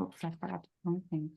Oops, I forgot the wrong thing.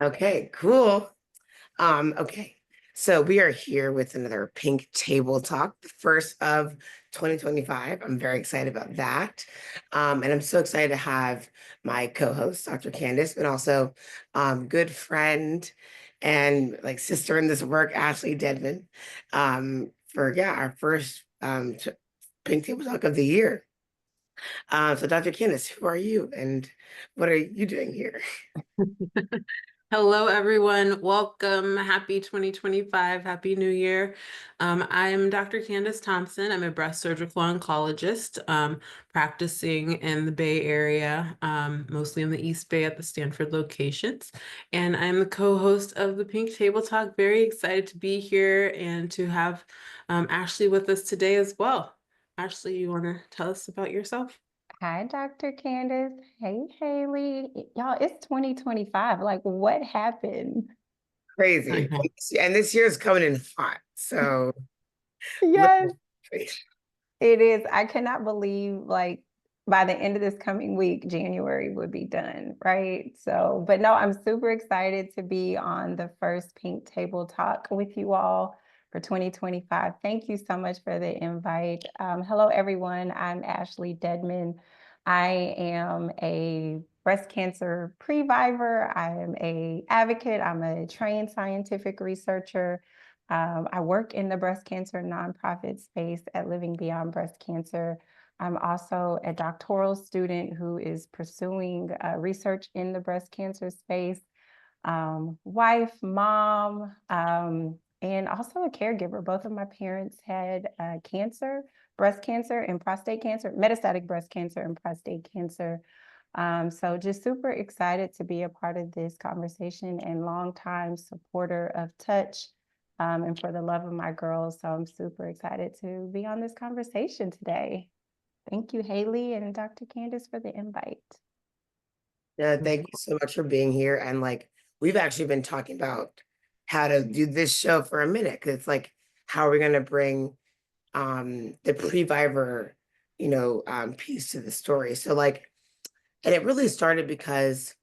Okay, cool. Okay. So we are here with another Pink Table Talk, the first of 2025. I'm very excited about that. And I'm so excited to have my co-host, Dr. Candace, but also good friend and like sister in this work, Ashley Dedman, for our first Pink Table Talk of the year. So Dr. Candace, who are you and what are you doing here? Hello, everyone. Welcome. Happy 2025. Happy New Year. I'm Dr. Candace Thompson. I'm a breast surgical oncologist practicing in the Bay Area, mostly in the East Bay at the Stanford locations. And I'm the co-host of the Pink Table Talk. Very excited to be here and to have Ashley with us today as well. Ashley, you want to tell us about yourself? Hi, Dr. Candace. Hey, Haley. Y'all, it's 2025. Like, what happened? Crazy. And this year's coming in hot. So Yes, literally. it is. I cannot believe, like, by the end of this coming week, January would be done, right? So, but no, I'm super excited to be on the first Pink Table Talk with you all for 2025. Thank you so much for the invite. Hello, everyone. I'm Ashley Dedman. I am a breast cancer previvor. I am a advocate. I'm a trained scientific researcher. I work in the breast cancer nonprofit space at Living Beyond Breast Cancer. I'm also a doctoral student who is pursuing research in the breast cancer space, wife, mom, and also a caregiver. Both of my parents had cancer, breast cancer and prostate cancer, metastatic breast cancer and prostate cancer. So just super excited to be a part of this conversation and longtime supporter of Touch and for the love of my girls. So I'm super excited to be on this conversation today. Thank you, Haley and Dr. Candace, for the invite. Yeah, thank you so much for being here. And like we've actually been talking about how to do this show for a minute because it's like how are we gonna bring the Previvor, piece to the story. So like, and it really started because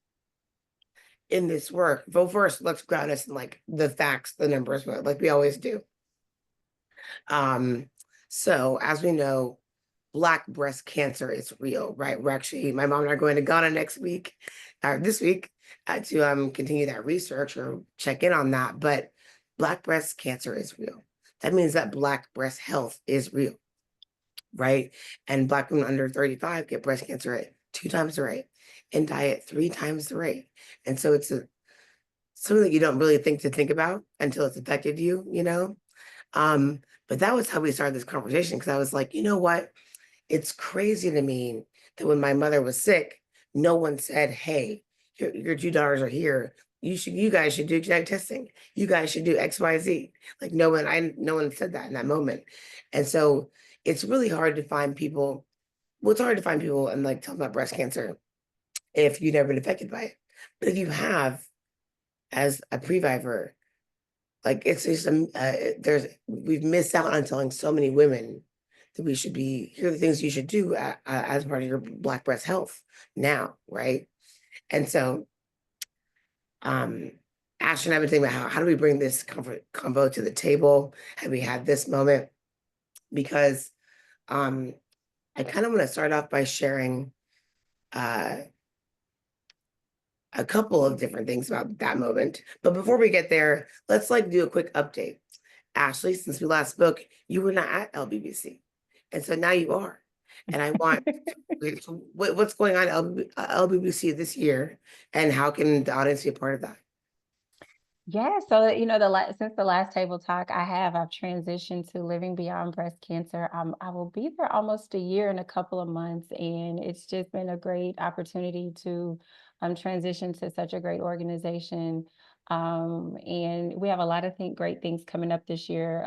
in this work, well, first let's ground us in like the facts, the numbers, like we always do. Um, so as we know, Black breast cancer is real, right? We're actually, my mom and I are going to Ghana next week, this week, to continue that research or check in on that. But Black breast cancer is real. That means that Black breast health is real, right? And Black women under 35 get breast cancer at 2 times the rate and die at 3 times the rate. And so it's something that you don't really think about until it's affected you, you know? But that was how we started this conversation because I was like, you know what? It's crazy to me that when my mother was sick, no one said, hey, your 2 daughters are here. You guys should do genetic testing. You guys should do XYZ. Like no one said that in that moment. And so it's really hard to find people. Well, it's hard to find people and like tell them about breast cancer if you've never been affected by it. But if you have, as a previvor, like it's just we've missed out on telling so many women that we should be here are the things you should do as part of your Black breast health now, right? And so, um, Ash and I've been thinking about how do we bring this combo to the table? Have we had this moment? Because I kind of want to start off by sharing uh, a couple of different things about that moment. But before we get there, let's like do a quick update. Ashley, since we last spoke, you were not at LBBC. And so now you are. And I want what's going on at LBBC this year, and how can the audience be a part of that? Yeah, so since the last table talk I've transitioned to living beyond breast cancer. I will be there almost a year in a couple of months, and it's just been a great opportunity to transition to such a great organization. And we have a lot of great things coming up this year.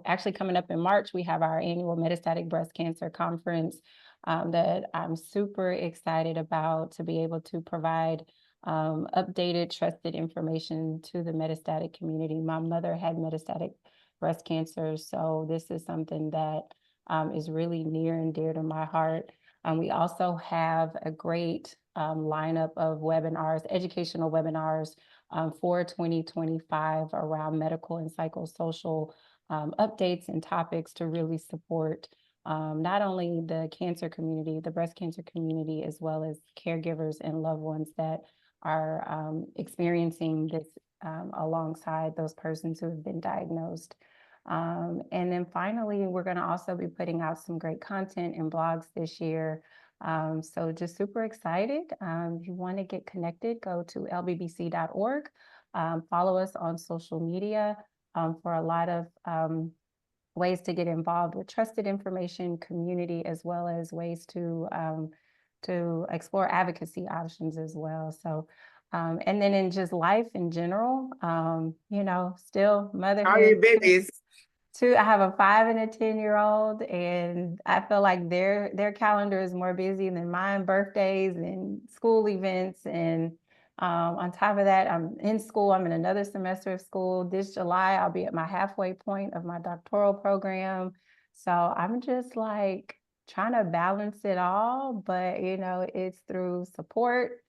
Actually, coming up in March, we have our annual Metastatic Breast Cancer Conference that I'm super excited about, to be able to provide updated, trusted information to the metastatic community. My mother had metastatic breast cancer, so this is something that is really near and dear to my heart. We also have a great lineup of webinars, educational webinars for 2025 around medical and psychosocial updates and topics to really support not only the cancer community, the breast cancer community, as well as caregivers and loved ones that are experiencing this alongside those persons who have been diagnosed. And then finally, we're going to also be putting out some great content and blogs this year. So just super excited. If you want to get connected, go to lbbc.org. Follow us on social media for a lot of ways to get involved with trusted information, community, as well as ways to explore advocacy options as well. So, and then in just life in general, still How are your motherhood. babies? I have a 5 and a 10-year-old, and I feel like their calendar is more busy than mine, birthdays and school events. And on top of that, I'm in school. I'm in another semester of school. This July, I'll be at my halfway point of my doctoral program. So I'm just like trying to balance it all, but it's through support,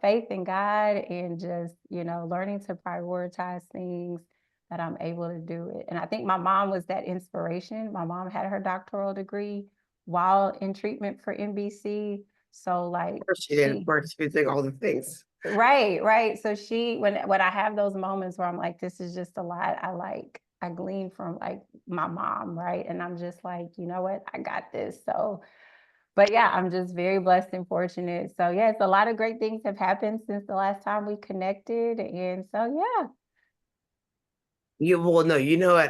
faith in God, and just, learning to prioritize things that I'm able to do it. And I think my mom was that inspiration. My mom had her doctoral degree while in treatment for MBC. So like Of course she did. Of course she did all the things. right. So when I have those moments where I'm like, this is just a lot, I glean from like my mom, right? And I'm just like, you know what, I got this. So, but yeah, I'm just very blessed and fortunate. So yes, a lot of great things have happened since the last time we connected. And so yeah. At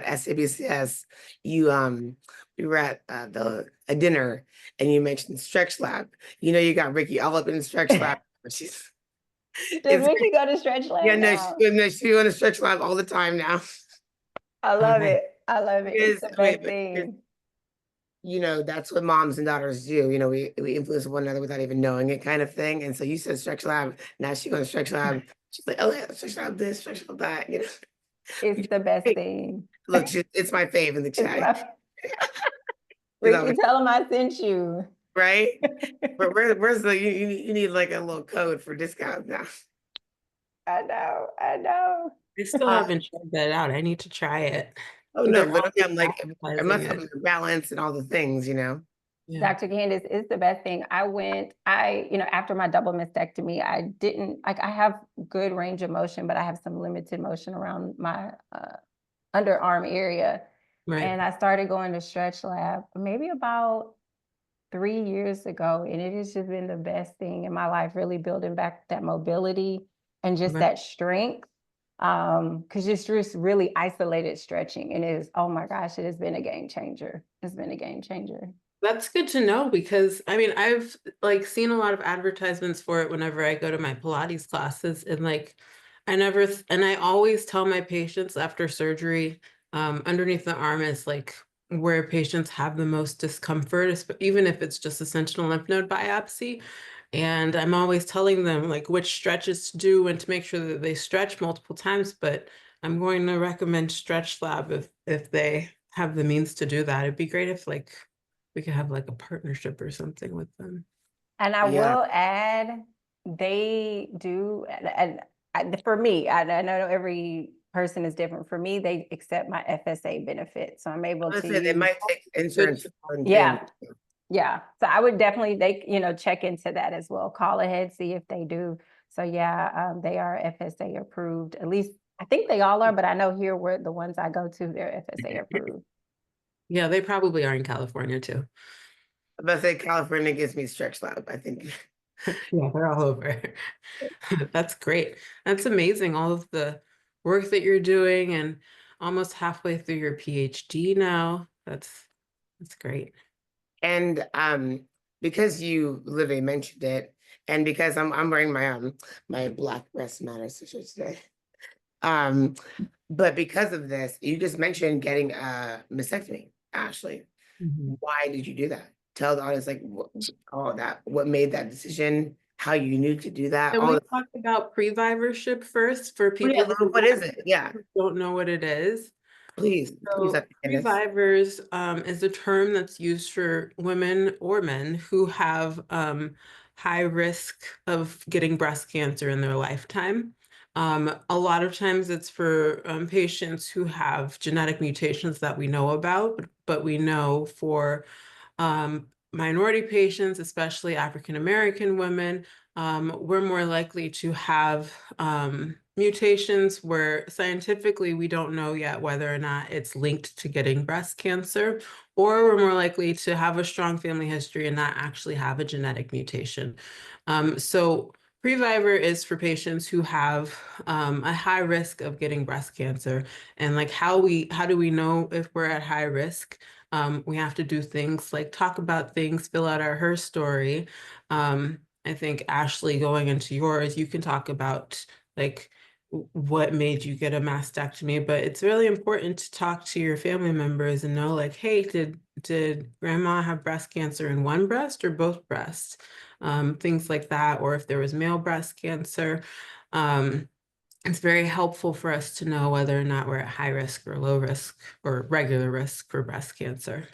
SABCS, we were at a dinner, and you mentioned Stretch Lab. You got Ricky all up in the Stretch Lab. She's Does Ricky go to Stretch Lab now? she's going to Stretch Lab all the time now. I love it. I love it. It's the best thing. That's what moms and daughters do. We influence one another without even knowing it, kind of thing. And so you said Stretch Lab. Now she's going to Stretch Lab. She's like, oh yeah, Stretch Lab this, Stretch Lab that. It's the best thing. Look, it's my fave in the chat. Ricky, tell him I sent you. Right? But where's you need like a little code for discount now. I know. I still haven't tried that out. I need to try it. Oh no, literally, I'm like, I must have the balance and all the things, Yeah. Dr. Candace, is the best thing. After my double mastectomy, I have good range of motion, but I have some limited motion around my underarm area. Right. And I started going to Stretch Lab maybe about 3 years ago, and it has just been the best thing in my life, really building back that mobility and just that strength. Because it's just really isolated stretching, and oh my gosh, it has been a game changer. It's been a game changer. That's good to know, because I mean, I've like seen a lot of advertisements for it whenever I go to my Pilates classes, and like I always tell my patients after surgery, underneath the arm is like where patients have the most discomfort, even if it's just a sentinel lymph node biopsy. And I'm always telling them like which stretches to do and to make sure that they stretch multiple times. But I'm going to recommend Stretch Lab if they have the means to do that. It'd be great if like we could have like a partnership or something with them. And I will add, they do, and for me, I know every person is different. For me, they accept my FSA benefit, so I'm able Let's to say they use. might take insurance on Yeah, things. yeah. So I would definitely, check into that as well. Call ahead, see if they do. So yeah, they are FSA approved. At least I think they all are, but I know here where the ones I go to, they're FSA approved. Yeah, they probably are in California too. I'm about to say California gives me stretch lab, I think. Yeah, they're all over. That's great. That's amazing. All of the work that you're doing and almost halfway through your PhD now. That's great. And because you literally mentioned it, and because I'm wearing my Black Breast Matters t-shirt today. Um, but because of this, you just mentioned getting a mastectomy, Ashley. Mhm. Why did you do that? Tell the audience like all that, what made that decision, how you knew to do that, Can all we the talk about previvorship first for oh, yeah, people who what is it? Yeah, don't know what it is? please, So Dr. Candace. previvors is a term that's used for women or men who have high risk of getting breast cancer in their lifetime. A lot of times it's for patients who have genetic mutations that we know about, but we know for minority patients, especially African American women, we're more likely to have mutations where scientifically we don't know yet whether or not it's linked to getting breast cancer, or we're more likely to have a strong family history and not actually have a genetic mutation. So Previvor is for patients who have a high risk of getting breast cancer. And like how do we know if we're at high risk? We have to do things like talk about things, fill out our HERstory. I think Ashley, going into yours, you can talk about like what made you get a mastectomy, but it's really important to talk to your family members and know like, hey, did grandma have breast cancer in one breast or both breasts? Things like that, or if there was male breast cancer. It's very helpful for us to know whether or not we're at high risk or low risk or regular risk for breast cancer.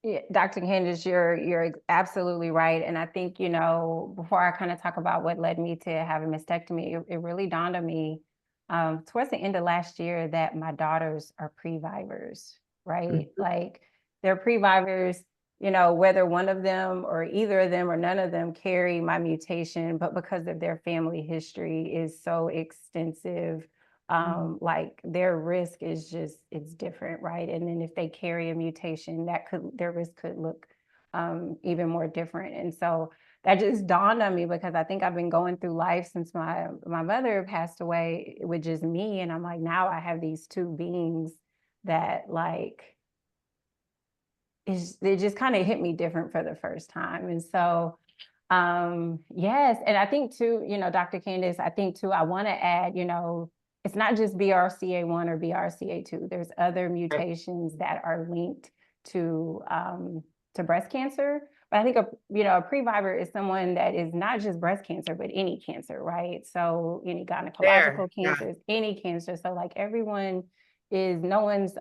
Yeah, Dr. Candace, you're absolutely right. And I think, before I kind of talk about what led me to have a mastectomy, it really dawned on me towards the end of last year that my daughters are previvors, right? Mhm. Like they're previvors, whether one of them or either of them or none of them carry my mutation, but because of their family history is so extensive, like their risk is just, it's different, right? And then if they carry a mutation, their risk could look even more different. And so that just dawned on me because I think I've been going through life since my mother passed away with just me. And I'm like, now I have these two beings that like they just kind of hit me different for the first time. And so yes, and I think too, Dr. Candace, I think too, I want to add, it's not just BRCA1 or BRCA2. There's other mutations that are linked to breast cancer. But I think a previvor is someone that is not just breast cancer, but any cancer, right? So any There, gynecological yeah. cancers, any cancer. So like everyone is, no one's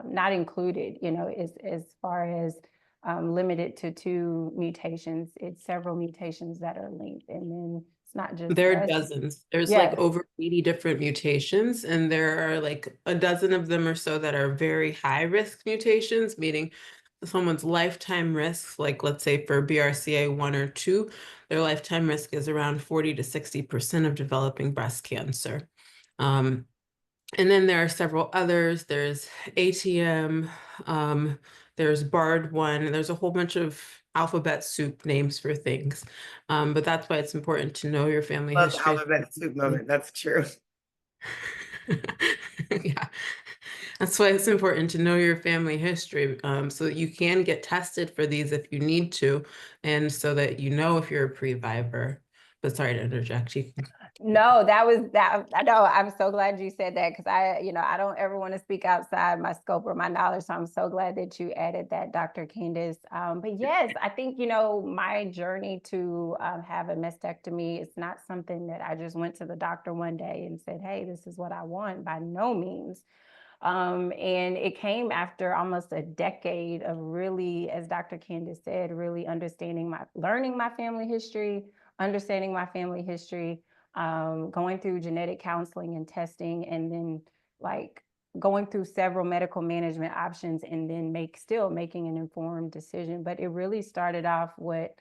not included, as far as limited to two mutations. It's several mutations that are linked, and then it's not just There are breast. dozens. There's like Yes. over 80 different mutations, and there are like a dozen of them or so that are very high risk mutations, meaning someone's lifetime risk, like let's say for BRCA1 or 2, their lifetime risk is around 40 to 60% of developing breast cancer. And then there are several others. There's ATM, there's BARD1, there's a whole bunch of alphabet soup names for things. But that's why it's important to know your family Love the history. alphabet soup moment. That's true. Yeah, that's why it's important to know your family history, so that you can get tested for these if you need to, and so that you know if you're a previvor. But sorry to interject. You can. No, that was that. I know. I'm so glad you said that because I don't ever want to speak outside my scope or my knowledge. So I'm so glad that you added that, Dr. Candace. But yes, I think, my journey to have a mastectomy is not something that I just went to the doctor one day and said, hey, this is what I want. By no means. And it came after almost a decade of really, as Dr. Candace said, really learning my family history, understanding my family history, going through genetic counseling and testing, and then like going through several medical management options, and then still making an informed decision. But it really started off with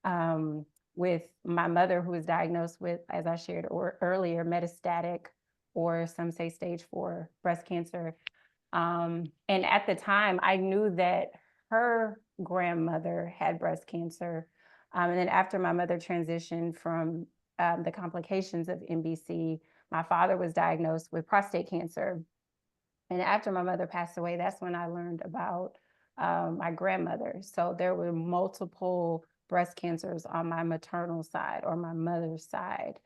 my mother, who was diagnosed with, as I shared earlier, metastatic, or some say stage 4 breast cancer. And at the time, I knew that her grandmother had breast cancer. And then after my mother transitioned from the complications of MBC, my father was diagnosed with prostate cancer. And after my mother passed away, that's when I learned about my grandmother. So there were multiple breast cancers on my maternal side, or my mother's side.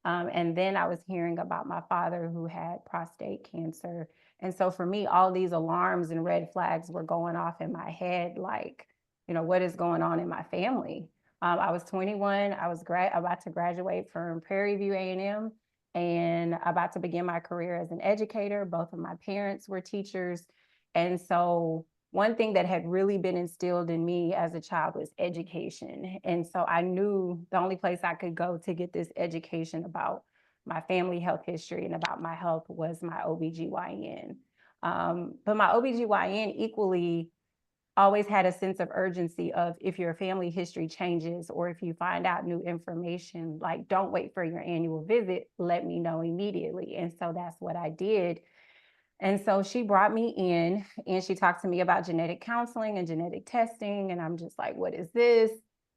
And then I was hearing about my father, who had prostate cancer. And so for me, all these alarms and red flags were going off in my head, like, what is going on in my family? I was 21. I was about to graduate from Prairie View A&M, and about to begin my career as an educator. Both of my parents were teachers. And so one thing that had really been instilled in me as a child was education. And so I knew the only place I could go to get this education about my family health history and about my health was my OBGYN. But my OBGYN equally always had a sense of urgency of, if your family history changes or if you find out new information, like, don't wait for your annual visit, let me know immediately. And so that's what I did. And so she brought me in and she talked to me about genetic counseling and genetic testing. And I'm just like, what is this?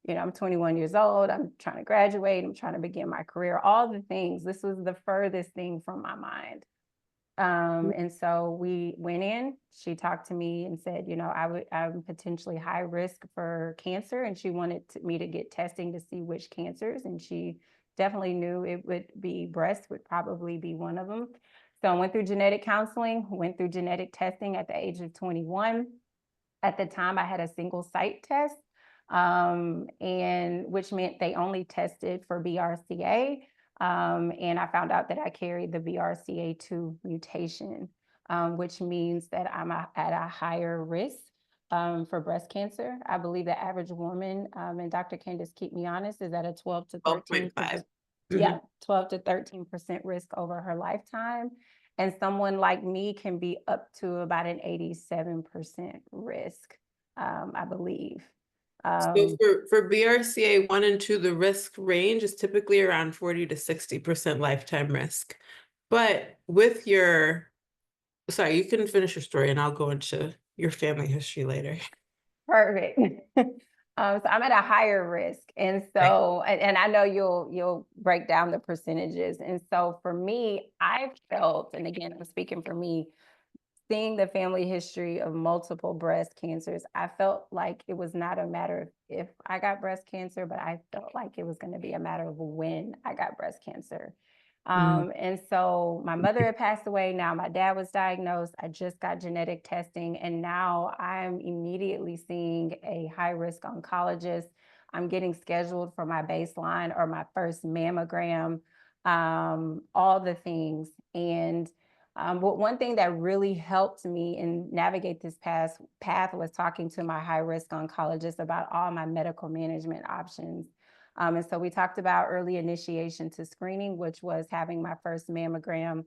I'm 21 years old. I'm trying to graduate. I'm trying to begin my career, all the things. This was the furthest thing from my mind. And so we went in, she talked to me and said, I'm potentially high risk for cancer. And she wanted me to get testing to see which cancers. And she definitely knew it would be breast would probably be one of them. So I went through genetic counseling, went through genetic testing at the age of 21. At the time, I had a single site test, and which meant they only tested for BRCA. And I found out that I carried the BRCA2 mutation, which means that I'm at a higher risk for breast cancer. I believe the average woman, and Dr. Candace, keep me honest, is at a 12 to 13%. 12.5. Yeah, 12 to 13% risk over her lifetime. And someone like me can be up to about an 87% risk, I believe. So for BRCA 1 and 2, the risk range is typically around 40 to 60% lifetime risk. But with sorry, you can finish your story and I'll go into your family history later. Perfect. So I'm at a higher risk. And so, and I know you'll break down the percentages. And so for me, I felt, and again, I'm speaking for me, seeing the family history of multiple breast cancers, I felt like it was not a matter of if I got breast cancer, but I felt like it was going to be a matter of when I got breast cancer. And so my mother had passed away. Now my dad was diagnosed. I just got genetic testing, and now I'm immediately seeing a high-risk oncologist. I'm getting scheduled for my baseline or my first mammogram, all the things. And but one thing that really helped me in navigate this path was talking to my high-risk oncologist about all my medical management options. And so we talked about early initiation to screening, which was having my first mammogram,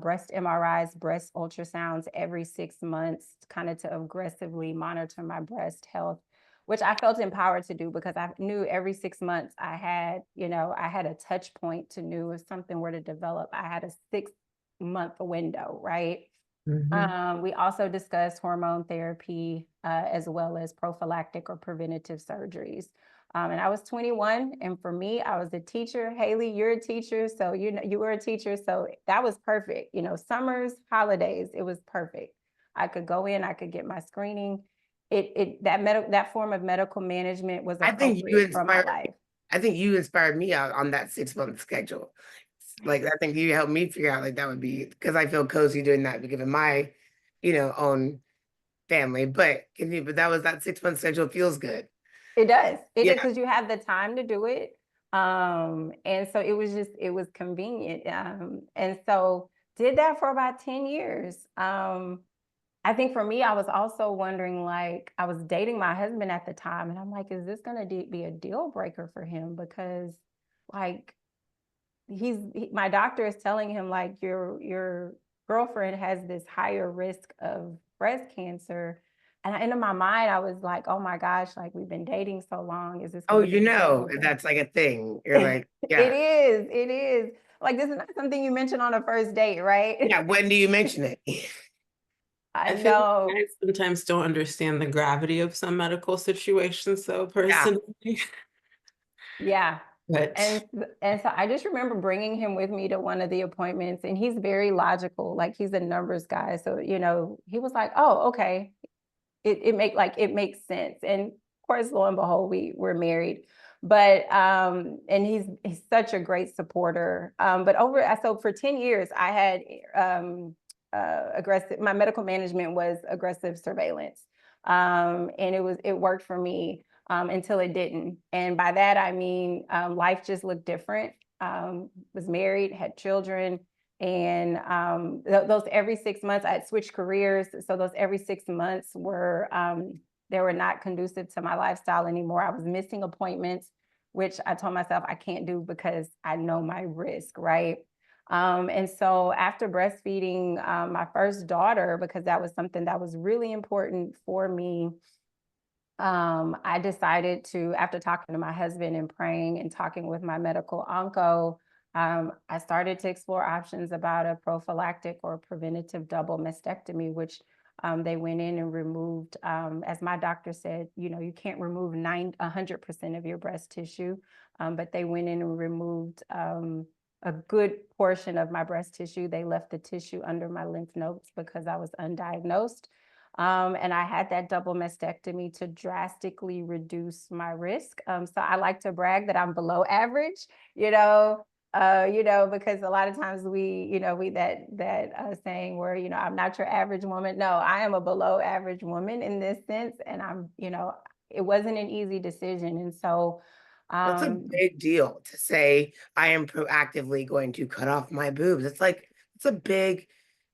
breast MRIs, breast ultrasounds every 6 months, kind of to aggressively monitor my breast health, which I felt empowered to do because I knew every 6 months I had a touch point to know if something were to develop. I had a 6-month window, right? We also discussed hormone therapy, as well as prophylactic or preventative surgeries. And I was 21, and for me, I was a teacher. Haley, you're a teacher, so you were a teacher, so that was perfect. Summers, holidays, it was perfect. I could go in, I could get my screening. That form of medical management was appropriate for my life. I think you inspired me out on that 6-month schedule. Like, I think you helped me figure out, like, that would be, because I feel cozy doing that given my, own family. But that 6-month schedule feels good. It does. It does, because you have the time to do it. And so it was convenient. And so did that for about 10 years. I think for me, I was also wondering, like, I was dating my husband at the time, and I'm like, is this going to be a deal breaker for him? Because, like, my doctor is telling him, like, your girlfriend has this higher risk of breast cancer. And in my mind, I was like, oh my gosh, like, we've been dating so long. Is this Oh, going to be a deal that's like a thing. You're breaker? like, yeah, It is. Like, this is not something you mention on a first date, right? yeah. When do you mention it? I I feel like know. I sometimes don't understand the gravity of some medical situations, though, Yeah. personally. Yeah. But And so I just remember bringing him with me to one of the appointments, and he's very logical, like he's a numbers guy. So, he was like, "Oh, okay." It makes sense. And of course, lo and behold, we're married. But and he's such a great supporter. But so for 10 years I had aggressive, my medical management was aggressive surveillance. And it worked for me until it didn't. And by that I mean life just looked different. Was married, had children, and those every 6 months I had switched careers. So those every 6 months were they were not conducive to my lifestyle anymore. I was missing appointments, which I told myself I can't do because I know my risk, right? And so after breastfeeding my first daughter, because that was something that was really important for me, I decided to, after talking to my husband and praying and talking with my medical onco, I started to explore options about a prophylactic or preventative double mastectomy, which they went in and removed, as my doctor said, you can't remove 100% of your breast tissue, but they went in and removed a good portion of my breast tissue. They left the tissue under my lymph nodes because I was undiagnosed. And I had that double mastectomy to drastically reduce my risk. So I like to brag that I'm below average, because a lot of times we that saying where, I'm not your average woman. No, I am a below average woman in this sense. And it wasn't an easy decision. And so, That's a big deal to say I am proactively going to cut off my boobs. It's a big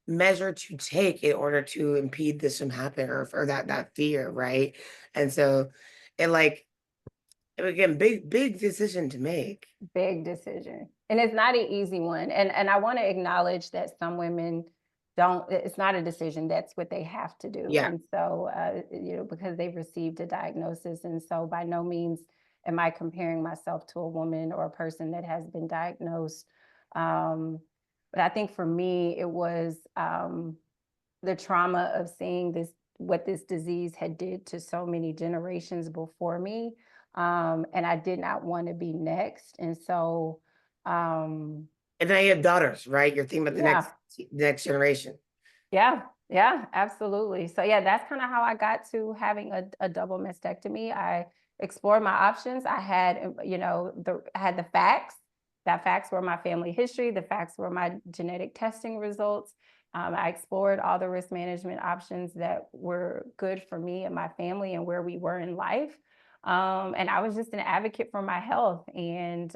measure to take in order to impede this from happening, or that fear, right? And so it like again, big decision to make. big decision. And it's not an easy one. And I want to acknowledge that some women don't, it's not a decision, that's what they have to do. Yeah. And so because they've received a diagnosis. And so by no means am I comparing myself to a woman or a person that has been diagnosed. But I think for me, it was the trauma of seeing what this disease had did to so many generations before me. And I did not want to be next. And so, And now you have daughters, right? You're thinking about the yeah, next generation. yeah, absolutely. So yeah, that's kind of how I got to having a double mastectomy. I explored my options. I had, I had the facts. That facts were my family history. The facts were my genetic testing results. I explored all the risk management options that were good for me and my family and where we were in life. And I was just an advocate for my health. And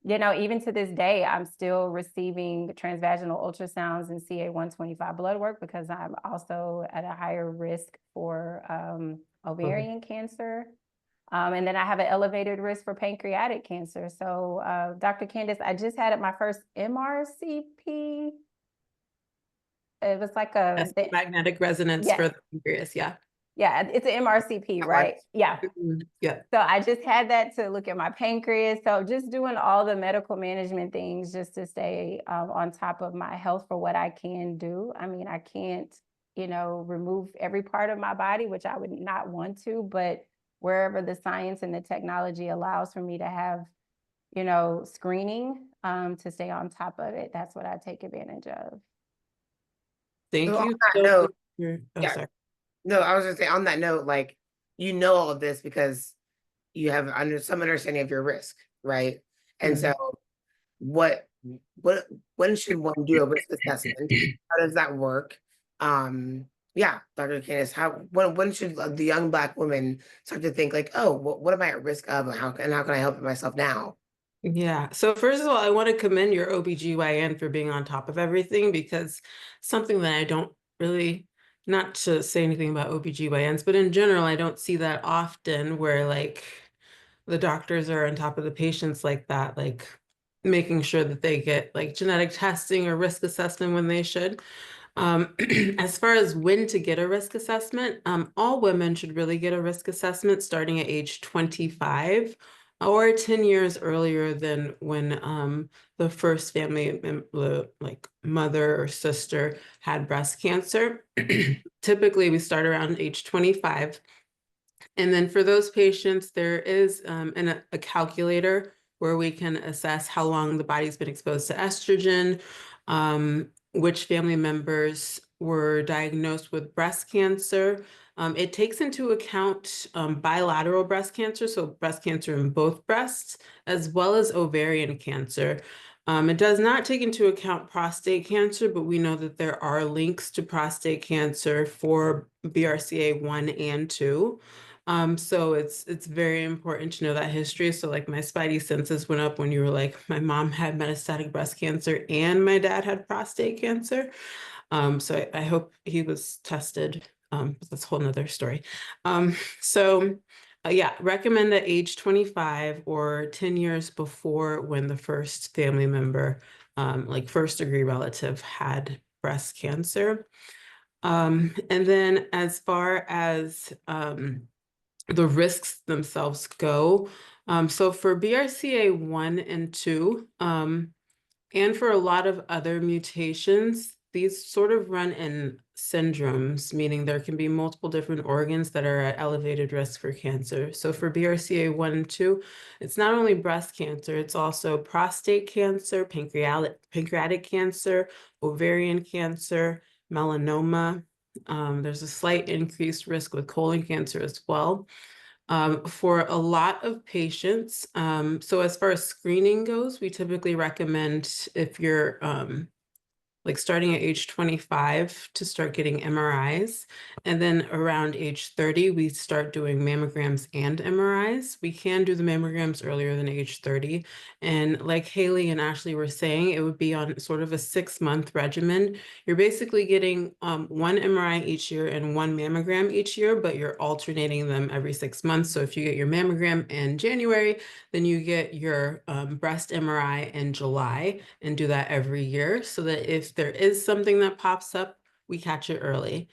even to this day, I'm still receiving transvaginal ultrasounds and CA-125 blood work because I'm also at a higher risk for ovarian cancer. And then I have an elevated risk for pancreatic cancer. So, Dr. Candace, I just had my first MRCP. It was like that's magnetic resonance for the pancreas. Yeah. Yeah, it's an MRCP, right? Yeah. Yeah. So I just had that to look at my pancreas. So just doing all the medical management things just to stay on top of my health for what I can do. I mean, I can't, remove every part of my body, which I would not want to, but wherever the science and the technology allows for me to have, screening to stay on top of it, that's what I take advantage of. Thank So you. on that note, yeah. Sorry. No, I was just saying on that note, like, all of this because you have some understanding of your risk, right? And so what when should one do a risk assessment? How does that work? Yeah, Dr. Candace, when should the young Black woman start to think like, oh, what am I at risk of, and how can I help myself now? Yeah. So first of all, I want to commend your OBGYN for being on top of everything, because something that I don't really, not to say anything about OBGYNs, but in general, I don't see that often where like the doctors are on top of the patients like that, like making sure that they get like genetic testing or risk assessment when they should. Um, as far as when to get a risk assessment, all women should really get a risk assessment starting at age 25 or 10 years earlier than when the first family like mother or sister had breast cancer. Typically, we start around age 25. And then for those patients, there is a calculator where we can assess how long the body's been exposed to estrogen, which family members were diagnosed with breast cancer. It takes into account bilateral breast cancer, so breast cancer in both breasts, as well as ovarian cancer. It does not take into account prostate cancer, but we know that there are links to prostate cancer for BRCA1 and 2. So it's very important to know that history. So like my spidey senses went up when you were like, my mom had metastatic breast cancer and my dad had prostate cancer. So I hope he was tested. But that's a whole nother story. So yeah, recommend at age 25 or 10 years before when the first family member, like first degree relative, had breast cancer. And then as far as the risks themselves go. So for BRCA1 and 2, and for a lot of other mutations, these sort of run in syndromes, meaning there can be multiple different organs that are at elevated risk for cancer. So for BRCA1 and 2, it's not only breast cancer, it's also prostate cancer, pancreatic cancer, ovarian cancer, melanoma. There's a slight increased risk with colon cancer as well. For a lot of patients, so as far as screening goes, we typically recommend if you're like starting at age 25 to start getting MRIs. And then around age 30, we start doing mammograms and MRIs. We can do the mammograms earlier than age 30. And like Haley and Ashley were saying, it would be on sort of a 6-month regimen. You're basically getting one MRI each year and one mammogram each year, but you're alternating them every 6 months. So if you get your mammogram in January, then you get your breast MRI in July, and do that every year so that if there is something that pops up, we catch it early.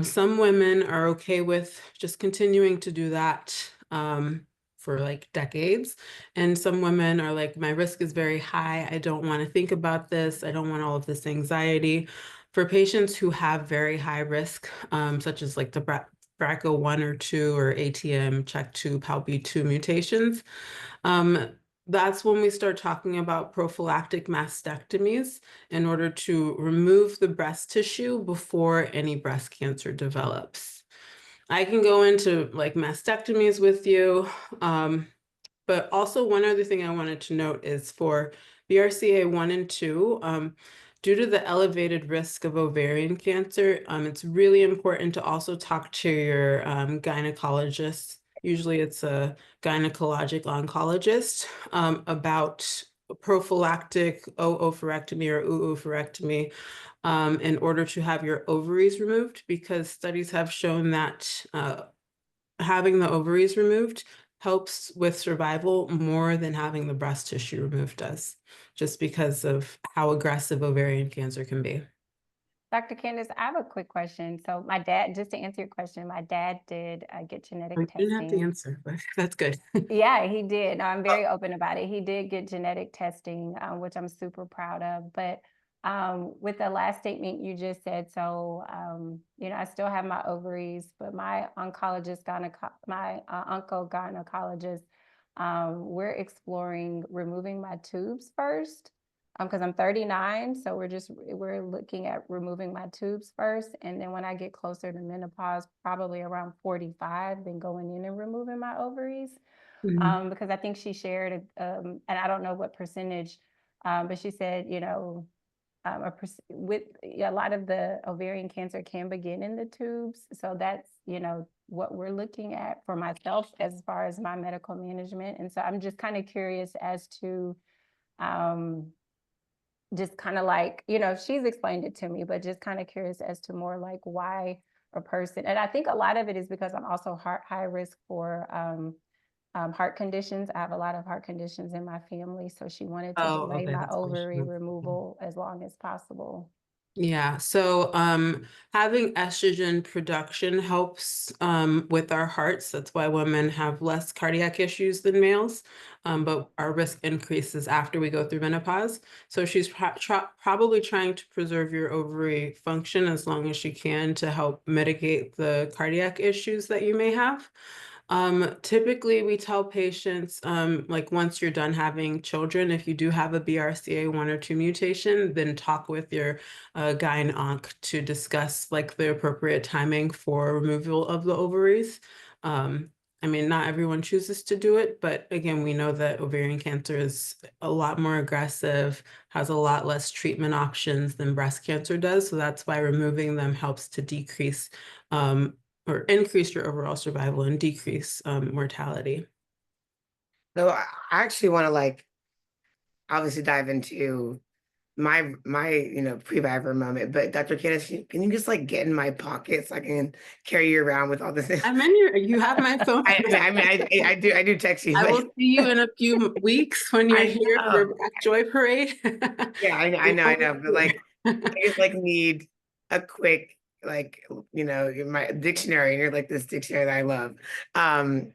Some women are okay with just continuing to do that for like decades. And some women are like, my risk is very high. I don't want to think about this. I don't want all of this anxiety. For patients who have very high risk, such as like the BRCA1 or 2 or ATM, CHEK2, PALB2 mutations, that's when we start talking about prophylactic mastectomies in order to remove the breast tissue before any breast cancer develops. I can go into like mastectomies with you, but also one other thing I wanted to note is for BRCA1 and 2, due to the elevated risk of ovarian cancer, it's really important to also talk to your gynecologist. Usually it's a gynecologic oncologist about prophylactic oophorectomy or oophorectomy in order to have your ovaries removed, because studies have shown that having the ovaries removed helps with survival more than having the breast tissue removed does, just because of how aggressive ovarian cancer can be. Dr. Candace, I have a quick question. So my dad, just to answer your question, my dad did get genetic I didn't have to testing. answer, but that's good. Yeah, he did. No, I'm very open about it. He did get genetic testing, which I'm super proud of. But with the last statement you just said, so I still have my ovaries, but my oncologist, my uncle gynecologist, we're exploring removing my tubes first. Because I'm 39, so we're looking at removing my tubes first, and then when I get closer to menopause, probably around 45, then going in and removing my ovaries. Because I think she shared, and I don't know what percentage, but she said, with a lot of the ovarian cancer can begin in the tubes. So that's, what we're looking at for myself as far as my medical management. And so I'm just kind of curious as to just kind of like, she's explained it to me, but just kind of curious as to more like why a person, and I think a lot of it is because I'm also high risk for heart conditions. I have a lot of heart conditions in my family. So she wanted to delay okay, my that's why she ovary wants to- removal as long as possible. Yeah, so having estrogen production helps with our hearts. That's why women have less cardiac issues than males, but our risk increases after we go through menopause. So she's probably trying to preserve your ovary function as long as she can to help mitigate the cardiac issues that you may have. Typically we tell patients, like once you're done having children, if you do have a BRCA1 or 2 mutation, then talk with your gyn-onc to discuss like the appropriate timing for removal of the ovaries. I mean, not everyone chooses to do it, but again, we know that ovarian cancer is a lot more aggressive, has a lot less treatment options than breast cancer does. So that's why removing them helps to decrease or increase your overall survival and decrease mortality. So I actually want to like obviously dive into my Previvor moment, but Dr. Candace, can you just like get in my pocket so I can carry you around with all this? I'm in you have my phone. I do text you. I But will see you in a few weeks when you're I here know. for Black Joy Parade. Yeah, I know. But like, I just like need a quick like, my dictionary, and you're like this dictionary that I love. And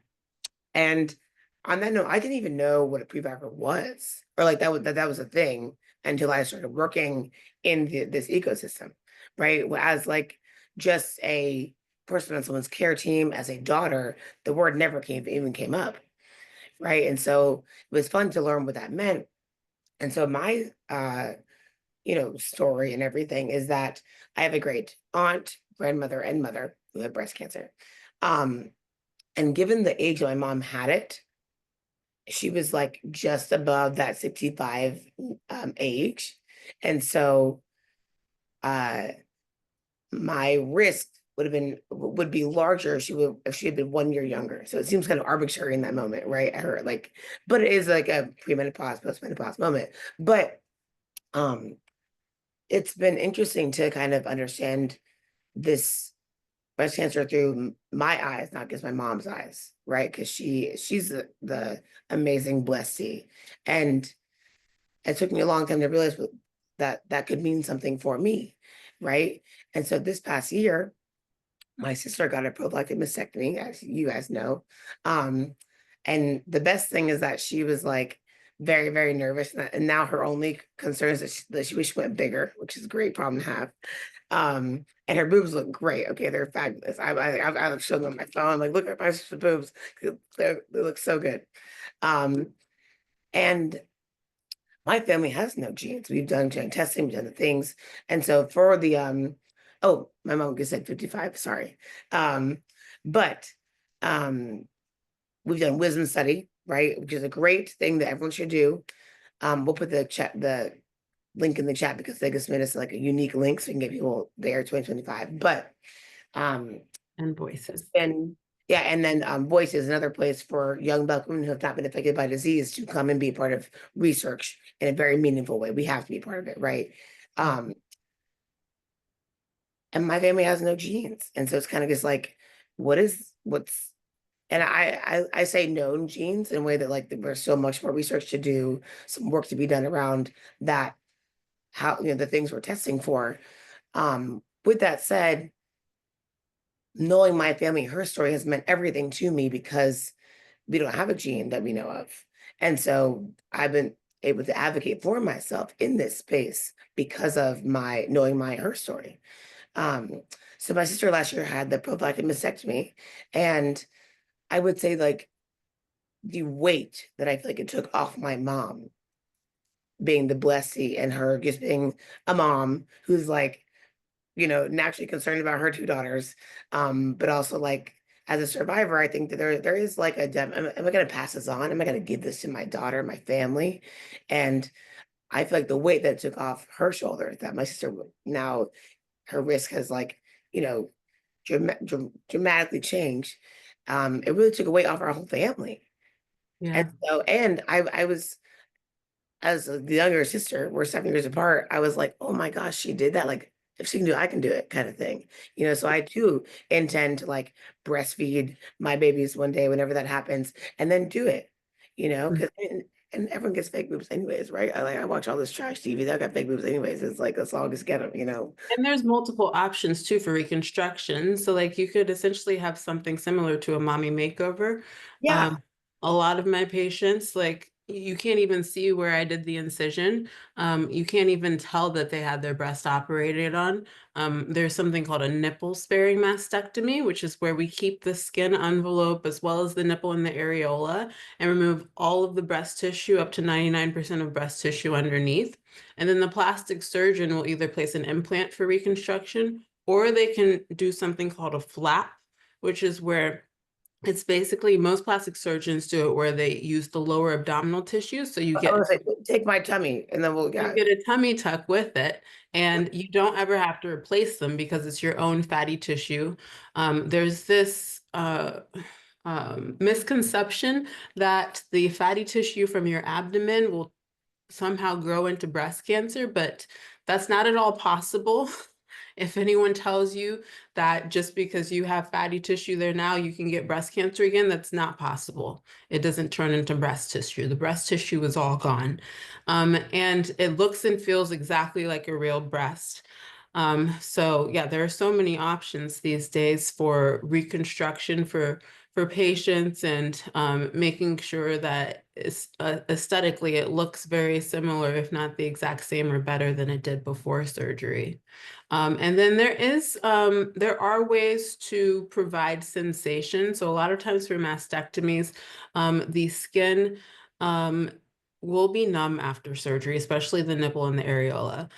on that note, I didn't even know what a previvor was, or like that was a thing until I started working in this ecosystem, right? As like just a person on someone's care team, as a daughter, the word never even came up, right? And so it was fun to learn what that meant. And so my story and everything is that I have a great aunt, grandmother, and mother who had breast cancer. Um, and given the age that my mom had it, she was like just above that 65 age. And so uh my risk would be larger if she had been 1 year younger. So it seems kind of arbitrary in that moment, right? Her like, but it is like a premenopause, postmenopause moment. But um it's been interesting to kind of understand this breast cancer through my eyes, not just my mom's eyes, right? Because she's the amazing blessee. And it took me a long time to realize that could mean something for me, right? And so this past year, my sister got a prophylactic mastectomy, as you guys know. And the best thing is that she was like very, very nervous. And now her only concern is that she wish she went bigger, which is a great problem to have. And her boobs look great. Okay, they're fabulous. I've shown them on my phone. Like, look at my sister's boobs. They look so good. And my family has no genes. We've done genetic testing, we've done the things. And so for the oh, my mom just said 55, sorry. But we've done wisdom study, right? Which is a great thing that everyone should do. We'll put the link in the chat because they just made us like a unique link so we can get people there 2025. But And voices. and yeah, and then Voice is another place for young Black women who have not been affected by disease to come and be a part of research in a very meaningful way. We have to be part of it, right? And my family has no genes, and so it's kind of just like, what's and I say known genes in a way that like there's so much more research to do, some work to be done around that, how the things we're testing for. With that said, knowing my family, her story has meant everything to me because we don't have a gene that we know of. And so I've been able to advocate for myself in this space because of my knowing her story. So my sister last year had the prophylactic mastectomy, and I would say like the weight that I feel like it took off my mom being the blessee and her just being a mom who's like, naturally concerned about her two daughters. But also like as a survivor, I think that there is like am I going to pass this on? Am I going to give this to my daughter, my family? And I feel like the weight that took off her shoulders, that my sister now her risk has like, you know, dramatically changed. It really took a weight off our whole family. Yeah. And so, and I was, as the younger sister, we're 7 years apart. I was like, oh my gosh, she did that. Like, if she can do it, I can do it, kind of thing. So I too intend to like breastfeed my babies one day whenever that happens, and then do it. Because and everyone gets fake boobs anyways, right? I watch all this trash TV that got fake boobs anyways. It's like as long as get them. And there's multiple options too for reconstruction. So like you could essentially have something similar to a mommy makeover. Yeah. A lot of my patients, like you can't even see where I did the incision. You can't even tell that they had their breast operated on. There's something called a nipple sparing mastectomy, which is where we keep the skin envelope as well as the nipple and the areola and remove all of the breast tissue up to 99% of breast tissue underneath. And then the plastic surgeon will either place an implant for reconstruction or they can do something called a flap, which is where it's basically most plastic surgeons do it where they use the lower abdominal tissue. So you I get was like, take my tummy, and then we'll you get a tummy tuck with it, and you don't ever have to replace them because it's your own fatty tissue. There's this misconception that the fatty tissue from your abdomen will somehow grow into breast cancer, but that's not at all possible. If anyone tells you that just because you have fatty tissue there now, you can get breast cancer again, that's not possible. It doesn't turn into breast tissue. The breast tissue is all gone. And it looks and feels exactly like a real breast. So yeah, there are so many options these days for reconstruction for patients and making sure that aesthetically it looks very similar, if not the exact same or better than it did before surgery. And then there are ways to provide sensation. So a lot of times for mastectomies, the skin will be numb after surgery, especially the nipple and the areola.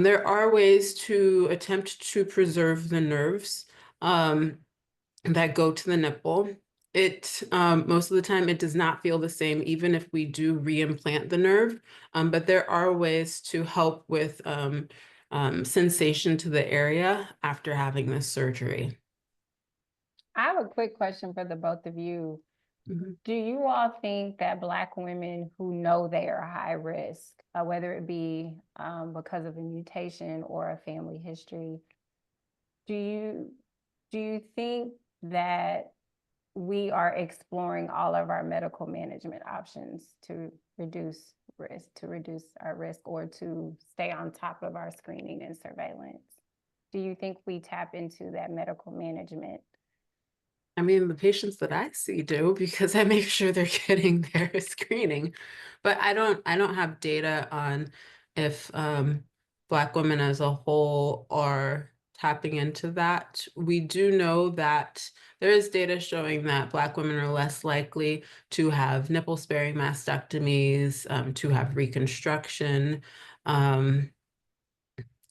There are ways to attempt to preserve the nerves that go to the nipple. It most of the time it does not feel the same, even if we do reimplant the nerve. But there are ways to help with sensation to the area after having this surgery. I have a quick question for the both of you. Do you all think that Black women who know they are high risk, whether it be because of a mutation or a family history, do you think that we are exploring all of our medical management options to reduce our risk, or to stay on top of our screening and surveillance? Do you think we tap into that medical management? I mean, the patients that I see do because I make sure they're getting their screening. But I don't have data on if Black women as a whole are tapping into that. We do know that there is data showing that Black women are less likely to have nipple-sparing mastectomies, to have reconstruction.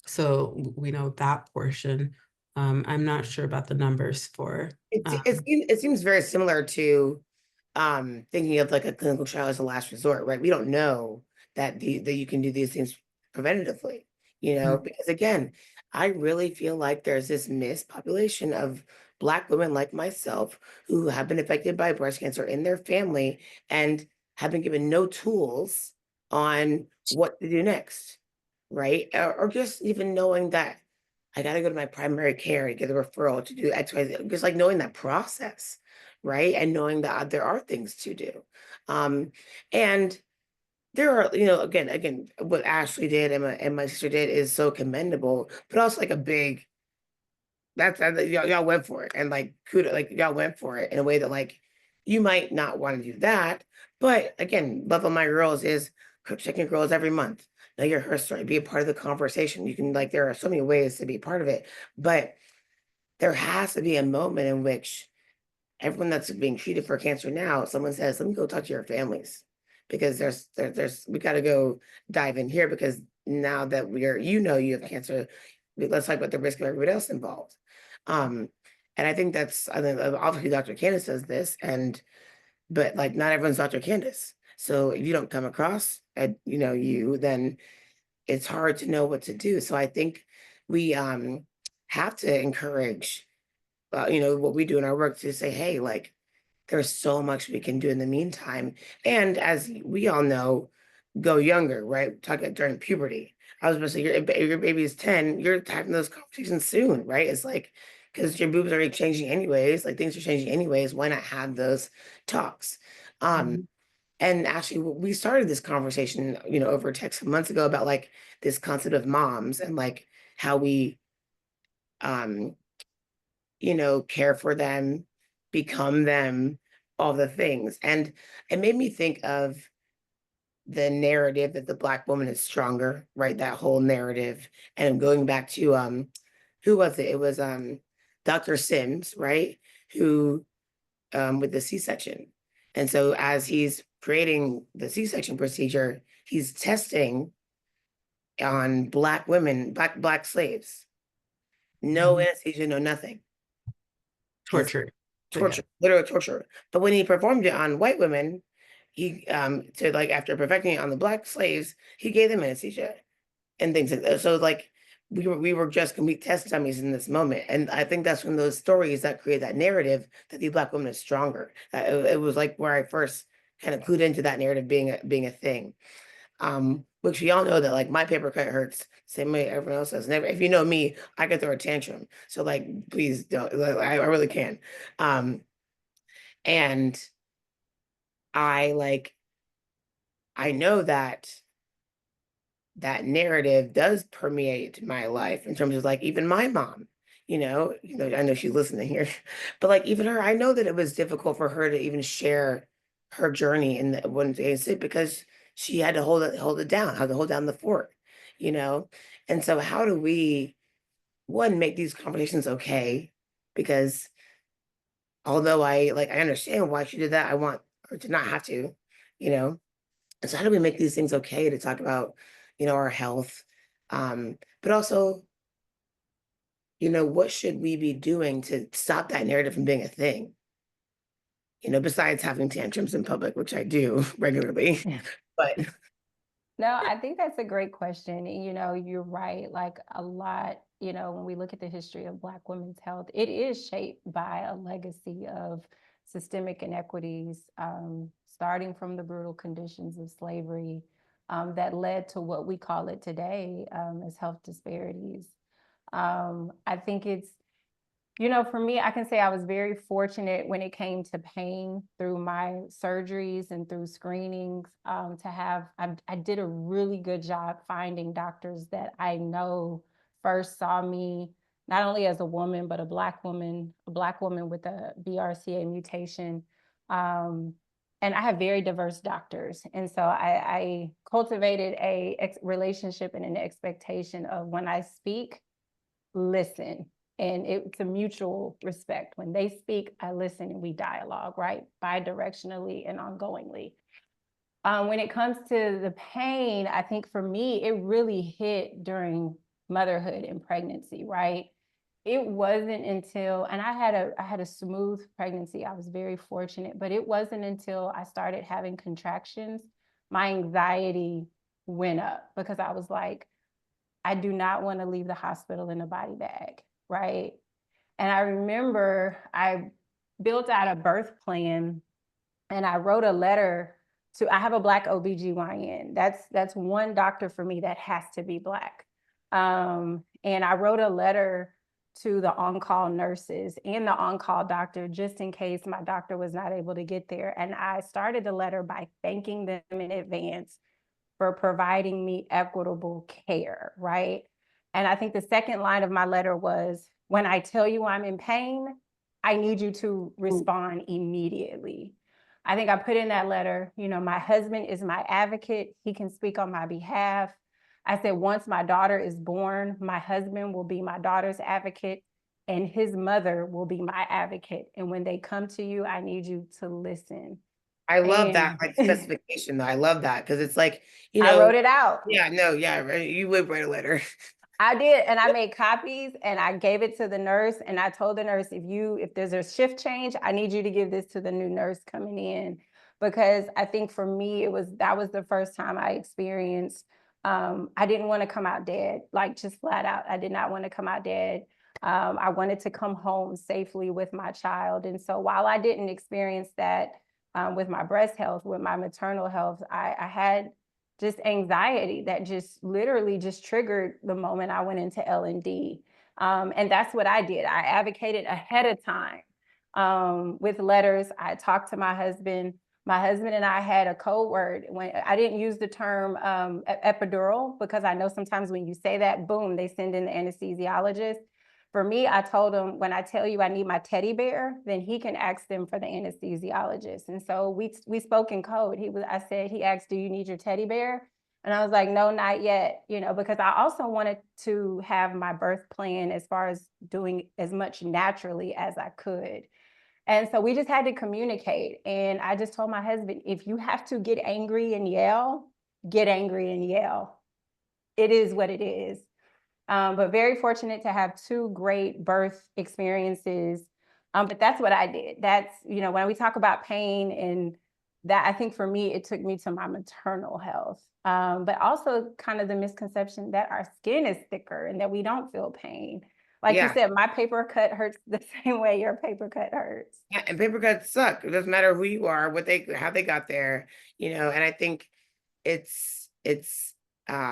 So we know that portion. I'm not sure about the numbers for It seems very similar to thinking of like a clinical trial as a last resort, right? We don't know that that you can do these things preventatively, because again, I really feel like there's this missed population of Black women like myself who have been affected by breast cancer in their family and have been given no tools on what to do next, right? Or just even knowing that I got to go to my primary care to get a referral to do X, Y, Z. Just like knowing that process, right? And knowing that there are things to do. And there are, again, what Ashley did and my sister did is so commendable, but also like a big, y'all went for it. And like, kudos, like y'all went for it in a way that like, you might not want to do that. But again, love of my girls is checking girls every month. Know your HERstory, be a part of the conversation. You can like, there are so many ways to be a part of it, but there has to be a moment in which everyone that's being treated for cancer now, someone says, let me go talk to your families, because we got to go dive in here, because now that you have cancer, let's talk about the risk of everybody else involved. And I think obviously Dr. Candace says this, but like not everyone's Dr. Candace. So if you don't come across, then it's hard to know what to do. So I think we have to encourage, what we do in our work to say, hey, like, there's so much we can do in the meantime. And as we all know, go younger, right? Talk about during puberty. I was supposed to say, your baby is 10, you're having those conversations soon, right? It's like, because your boobs are changing anyways, like things are changing anyways, why not have those talks? Um, and actually, we started this conversation, over text months ago about like this concept of moms and like how we, um, care for them, become them, all the things. And it made me think of the narrative that the Black woman is stronger, right? That whole narrative. And going back to who was it? It was Dr. Sims, right? Who with the C-section. And so as he's creating the C-section procedure, he's testing on Black women, black slaves. No anesthesia, no nothing. His Torture. torture, literal torture. But when he performed it on white women, he to like after perfecting it on the Black slaves, he gave them anesthesia and things like that. So like we were just complete test dummies in this moment. And I think that's one of those stories that create that narrative that the Black woman is stronger. It was like where I first kind of clued into that narrative being a thing. Which we all know that like my paper cut hurts, same way everyone else does. Never, if you know me, I could throw a tantrum. So like, please don't. Like, I really can. Um, and I I know that that narrative does permeate my life in terms of like even my mom. I know she's listening here, but like even her, I know that it was difficult for her to even share her journey in the one day because she had to hold it down, had to hold down the fort, you know. And so, how do we one make these conversations okay? Because although I understand why she did that, I want her to not have to, you know. And so how do we make these things okay to talk about, our health? But also, what should we be doing to stop that narrative from being a thing? Besides having tantrums in public, which I do regularly. But No, I think that's a great question. You're right. Like a lot, when we look at the history of Black women's health, it is shaped by a legacy of systemic inequities, starting from the brutal conditions of slavery, that led to what we call it today, as health disparities. I think for me, I can say I was very fortunate when it came to pain through my surgeries and through screenings, I did a really good job finding doctors that I know first saw me not only as a woman, but a Black woman with a BRCA mutation. And I have very diverse doctors. And so I cultivated a relationship and an expectation of when I speak, listen. And it's a mutual respect. When they speak, I listen and we dialogue, right? Bi-directionally and ongoingly. When it comes to the pain, I think for me, it really hit during motherhood and pregnancy, right? It wasn't until, and I had a smooth pregnancy. I was very fortunate, but it wasn't until I started having contractions, my anxiety went up because I was like, I do not want to leave the hospital in a body bag, right? And I remember I built out a birth plan and I wrote a letter I have a Black OBGYN. That's one doctor for me that has to be Black. And I wrote a letter to the on-call nurses and the on-call doctor, just in case my doctor was not able to get there. And I started the letter by thanking them in advance for providing me equitable care, right? And I think the second line of my letter was, when I tell you I'm in pain, I need you to respond immediately. I think I put in that letter, my husband is my advocate. He can speak on my behalf. I said, once my daughter is born, my husband will be my daughter's advocate and his mother will be my advocate. And when they come to you, I need you to listen. I love that And like specification though. I love that because it's like, I wrote it out. yeah, no, yeah, right. You would write a letter. I did, and I made copies and I gave it to the nurse and I told the nurse, if there's a shift change, I need you to give this to the new nurse coming in. because I think for me, that was the first time I experienced, I didn't want to come out dead, like just flat out. I did not want to come out dead. I wanted to come home safely with my child. And so while I didn't experience that with my breast health, with my maternal health, I had just anxiety that just literally just triggered the moment I went into L&D. And that's what I did. I advocated ahead of time with letters. I talked to my husband. My husband and I had a code word. When I didn't use the term epidural, because I know sometimes when you say that, boom, they send in the anesthesiologist. For me, I told him, when I tell you I need my teddy bear, then he can ask them for the anesthesiologist. And so we spoke in code. He asked, do you need your teddy bear? And I was like, no, not yet, because I also wanted to have my birth plan as far as doing as much naturally as I could. And so we just had to communicate. And I just told my husband, if you have to get angry and yell, get angry and yell. It is what it is. But very fortunate to have two great birth experiences. But that's what I did. That's, when we talk about pain, and that, I think for me, it took me to my maternal health. But also kind of the misconception that our skin is thicker and that we don't feel pain. Like you said, my paper cut hurts the same way your paper cut hurts. Yeah, and paper cuts suck. It doesn't matter who you are, how they got there, and I think it's a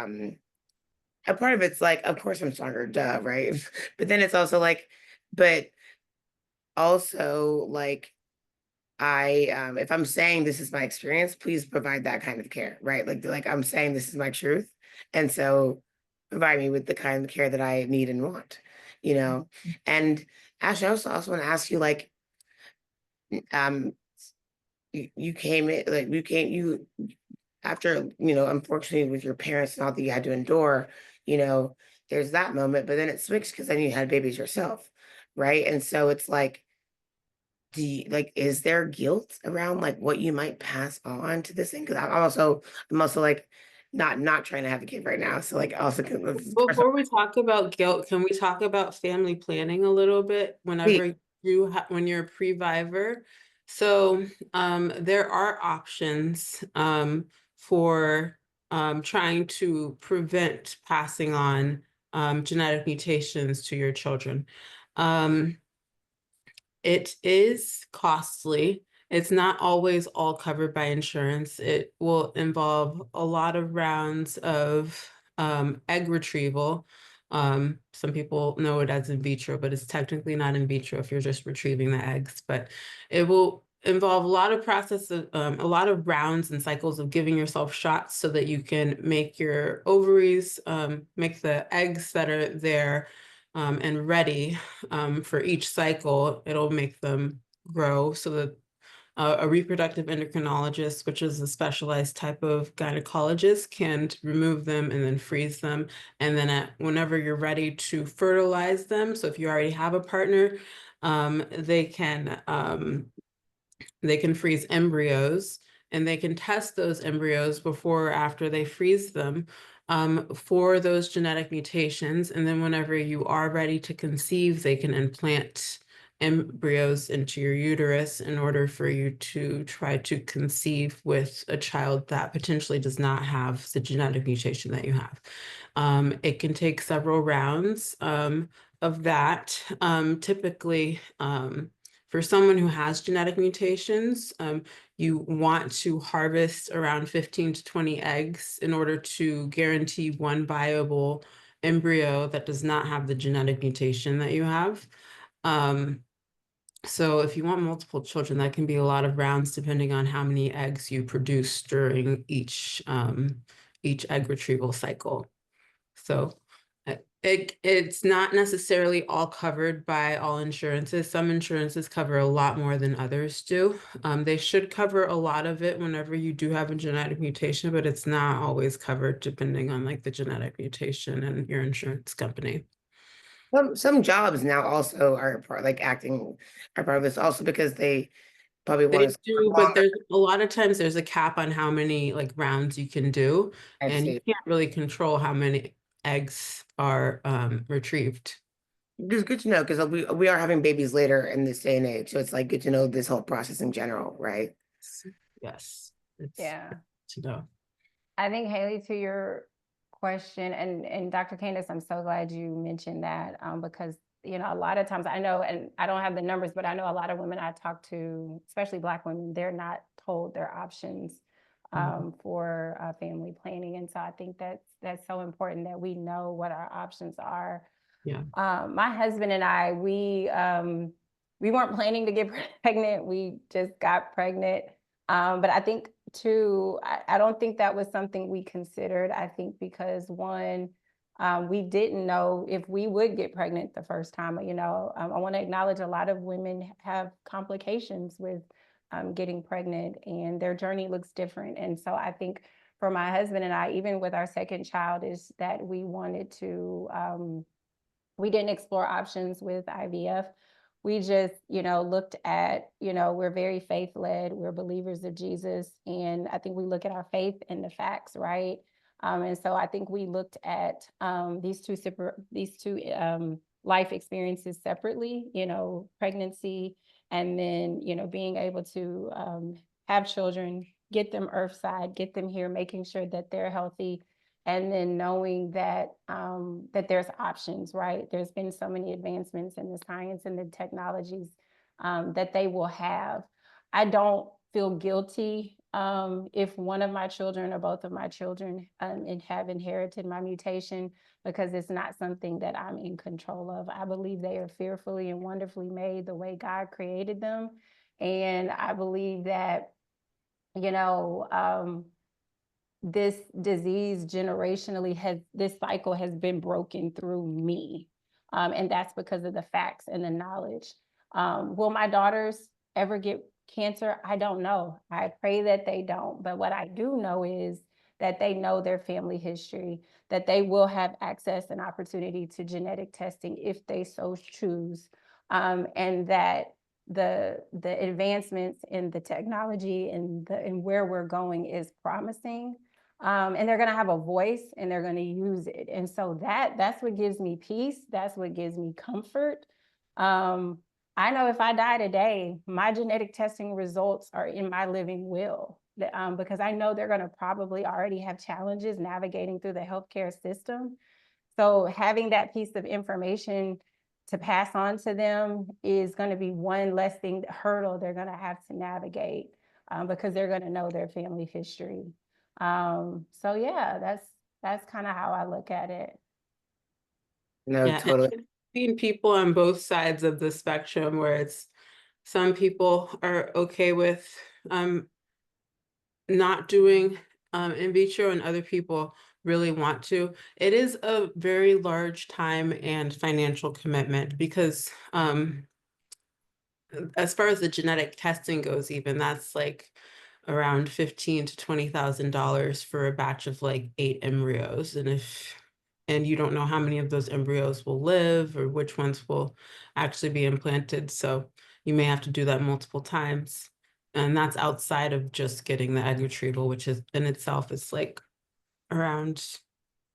part of it's like, of course I'm stronger, duh, right? But then it's also like, but also like, if I'm saying this is my experience, please provide that kind of care, right? Like I'm saying this is my truth. And so provide me with the kind of care that I need and want, And Ashley, I also want to ask you, like, you came in, like you after, unfortunately with your parents and all that you had to endure, there's that moment, but then it switched because then you had babies yourself, right? And so it's like, is there guilt around like what you might pass on to this thing? Because I'm also like not trying to have a kid right now. So like also Before we talk about guilt, can we talk about family planning a little bit whenever when you're a previvor? So there are options for trying to prevent passing on genetic mutations to your children. It is costly. It's not always all covered by insurance. It will involve a lot of rounds of egg retrieval. Some people know it as in vitro, but it's technically not in vitro if you're just retrieving the eggs. But it will involve a lot of a lot of rounds and cycles of giving yourself shots so that you can make your ovaries, make the eggs that are there and ready for each cycle. It'll make them grow so that a reproductive endocrinologist, which is a specialized type of gynecologist, can remove them and then freeze them. And then whenever you're ready to fertilize them, so if you already have a partner, they can freeze embryos, and they can test those embryos before or after they freeze them for those genetic mutations. And then whenever you are ready to conceive, they can implant embryos into your uterus in order for you to try to conceive with a child that potentially does not have the genetic mutation that you have. It can take several rounds of that. Typically, for someone who has genetic mutations, you want to harvest around 15 to 20 eggs in order to guarantee one viable embryo that does not have the genetic mutation that you have. So if you want multiple children, that can be a lot of rounds depending on how many eggs you produce during each egg retrieval cycle. So it's not necessarily all covered by all insurances. Some insurances cover a lot more than others do. They should cover a lot of it whenever you do have a genetic mutation, but it's not always covered depending on like the genetic mutation and your insurance company. Some jobs now also are part of this also because they probably They want to do, longer. but there's a lot of times there's a cap on how many like rounds you can do, I and you see. can't really control how many eggs are retrieved. It's good to know because we are having babies later in this day and age. So it's like good to know this whole process in general, right? Yes, it's Yeah. to know. I think, Haley, to your question, and Dr. Candace, I'm so glad you mentioned that, because, you know, a lot of times I know, and I don't have the numbers, but I know a lot of women I talk to, especially Black women, they're not told their options for family planning. And so I think that's so important that we know what our options are. Yeah. My husband and I, we weren't planning to get pregnant. We just got pregnant. But I think too, I don't think that was something we considered. I think because one, we didn't know if we would get pregnant the first time. You know, I want to acknowledge a lot of women have complications with getting pregnant, and their journey looks different. And so I think for my husband and I, even with our second child, is that we wanted to, we didn't explore options with IVF. We just, you know, looked at, you know, we're very faith led, we're believers of Jesus. And I think we look at our faith and the facts, right? And so I think we looked at these two life experiences separately, you know, pregnancy, and then, you know, being able to have children, get them earthside, get them here, making sure that they're healthy, and then knowing that that there's options, right? There's been so many advancements in the science and the technologies that they will have. I don't feel guilty if one of my children or both of my children have inherited my mutation, because it's not something that I'm in control of. I believe they are fearfully and wonderfully made the way God created them. And I believe that, you know, this disease generationally this cycle has been broken through me. And that's because of the facts and the knowledge. Will my daughters ever get cancer? I don't know. I pray that they don't. But what I do know is that they know their family history, that they will have access and opportunity to genetic testing if they so choose. And that the advancements in the technology and where we're going is promising. And they're going to have a voice and they're going to use it. And so that's what gives me peace. That's what gives me comfort. I know if I die today, my genetic testing results are in my living will, because I know they're going to probably already have challenges navigating through the healthcare system. So having that piece of information to pass on to them is going to be one less hurdle they're going to have to navigate, because they're going to know their family history. So yeah, that's kind of how I look at it. No, Yeah, and totally. I've seen people on both sides of the spectrum where it's some people are okay with not doing in vitro, and other people really want to. It is a very large time and financial commitment because as far as the genetic testing goes, even that's like around $15,000 to $20,000 for a batch of like 8 embryos. And you don't know how many of those embryos will live or which ones will actually be implanted. So you may have to do that multiple times. And that's outside of just getting the egg retrieval, which is in itself is like around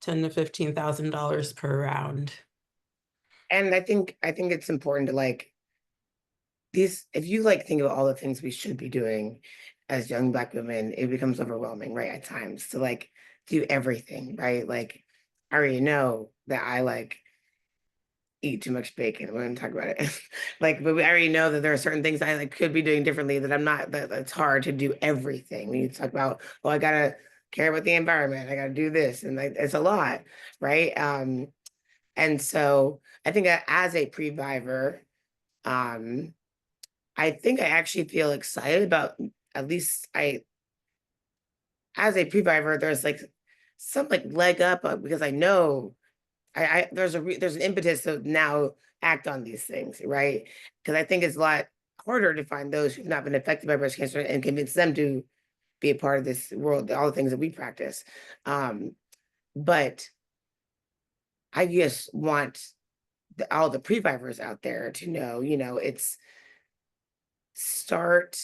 $10,000 to $15,000 per round. And I think it's important to like if you like think about all the things we should be doing as young Black women, it becomes overwhelming, right? At times to like do everything, right? Like I already know that I like eat too much bacon. We're gonna talk about it. Like, but we already know that there are certain things I like could be doing differently that I'm not, that it's hard to do everything. We need to talk about, well, I gotta care about the environment, I gotta do this, and like it's a lot, right? And so I think that as a previvor, um, I think I actually feel excited about, at least as a previvor, there's like some like leg up because I know there's an impetus to now act on these things, right? Because I think it's a lot harder to find those who've not been affected by breast cancer and convince them to be a part of this world, all the things that we practice. But I just want all the previvors out there to know, it's start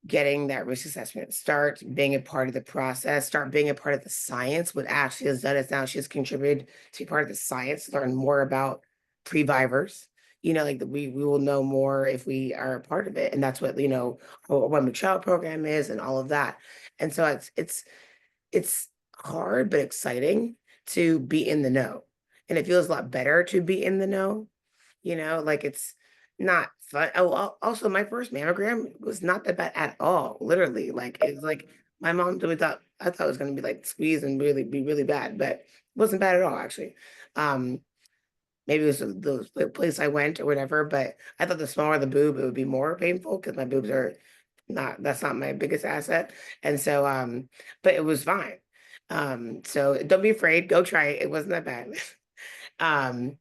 getting that risk assessment, start being a part of the process, start being a part of the science. What Ashley has done is now she's contributed to be part of the science, learn more about previvors, you know, like we will know more if we are a part of it. And that's what, you know, what my child program is and all of that. And so it's hard but exciting to be in the know. And it feels a lot better to be in the know, you know, like it's not fun. Oh, also my first mammogram was not that bad at all. Literally, like it's like my mom told me thought I thought it was gonna be like squeeze and really be really bad, but it wasn't bad at all actually. Um, maybe it was the place I went or whatever, but I thought the smaller the boob, it would be more painful because my boobs are not, that's not my biggest asset. And so, but it was fine. So don't be afraid, go try it. It wasn't that bad. Um,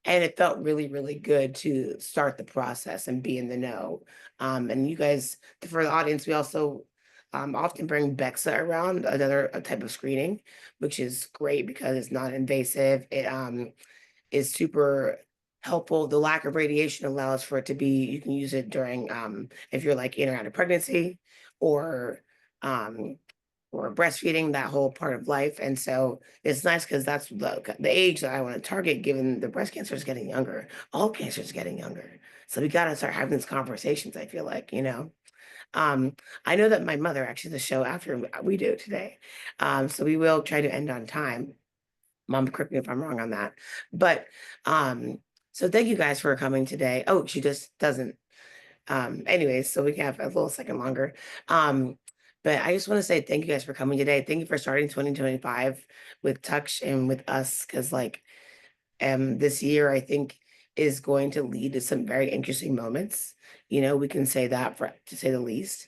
and it felt really, really good to start the process and be in the know. And you guys, for the audience, we also often bring BEXA around, another type of screening, which is great because it's not invasive. It is super helpful. The lack of radiation allows for it to be, you can use it during, if you're like in or out of pregnancy or, um, or breastfeeding, that whole part of life. And so it's nice because that's the age that I want to target, given the breast cancer is getting younger. All cancer is getting younger. So we got to start having these conversations, I feel like, you know. I know that my mother actually the show after we do today. So we will try to end on time. Mom, correct me if I'm wrong on that. But so thank you guys for coming today. Oh, she just doesn't. Anyways, so we can have a little second longer. But I just want to say thank you guys for coming today. Thank you for starting 2025 with Touch and with us, because like this year I think is going to lead to some very interesting moments. You know, we can say that for to say the least.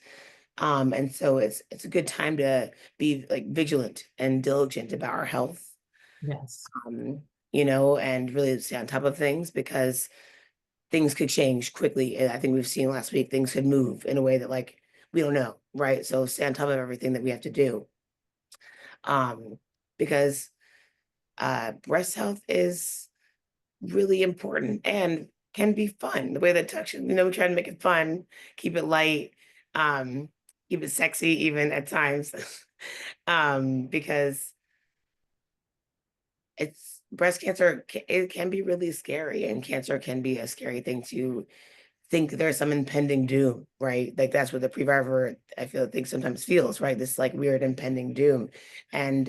And so it's a good time to be like vigilant and diligent about our health, Yes. you know, and really stay on top of things because things could change quickly. And I think we've seen last week, things could move in a way that like, we don't know, right? So stay on top of everything that we have to do. Because breast health is really important and can be fun. The way that touch, you know, we try to make it fun, keep it light, um, keep it sexy even at times. Because it's breast cancer, it can be really scary, and cancer can be a scary thing to think there's some impending doom, right? Like that's what the previvor, I feel think sometimes feels, right? This like weird impending doom. And